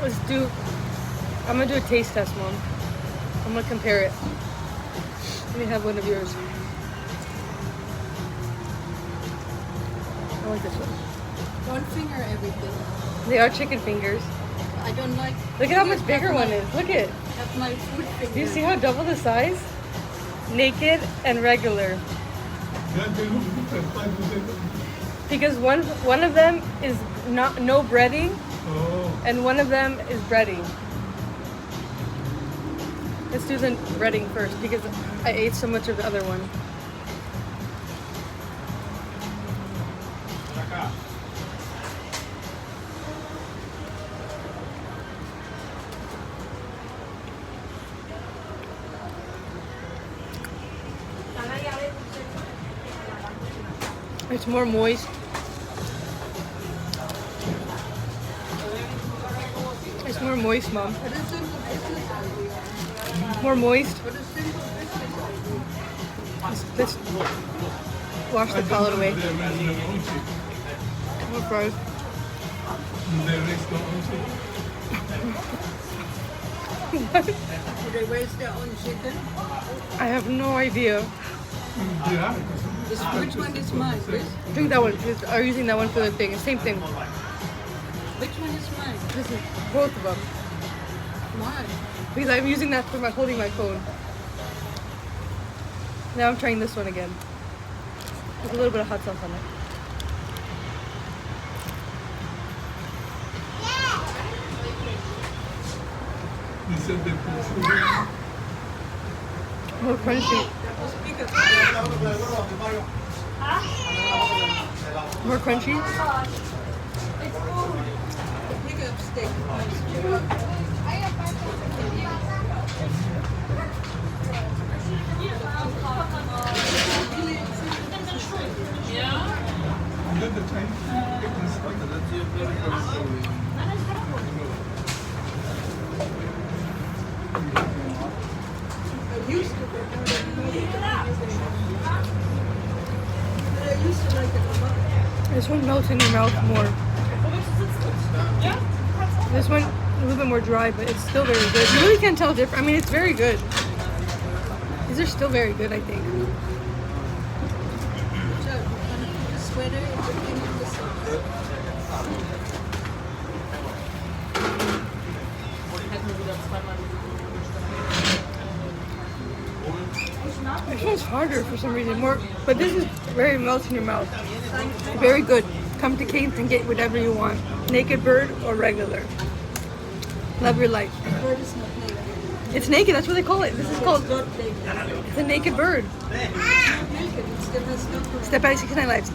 Let's do. I'm gonna do a taste test, Mom. I'm gonna compare it. Let me have one of yours. I like this one. Don't finger everything. They are chicken fingers. I don't like. Look at how much bigger one is. Look at. Have my food finger. Do you see how double the size? Naked and regular. Because one of them is no breading, and one of them is breading. Let's do the breading first because I ate so much of the other one. It's more moist. It's more moist, Mom. More moist. Let's wash the palate away. More fries. Do they raise their own chicken? I have no idea. Which one is mine? This? Drink that one. Are using that one for the thing? Same thing. Which one is mine? This is both of them. Why? Because I'm using that for holding my phone. Now I'm trying this one again. With a little bit of hot sauce on it. More crunchy. More crunchy. Pick up steak. This one melts in your mouth more. This one a little bit more dry, but it's still very good. You really can't tell different. I mean, it's very good. These are still very good, I think. This one's harder for some reason, more, but this is very melts in your mouth. Very good. Come to Kane's and get whatever you want. Naked bird or regular. Love your life. Bird is not naked. It's naked, that's what they call it. This is called, Not naked. it's a naked bird. Naked. It's Stepbaddies 69 Lives.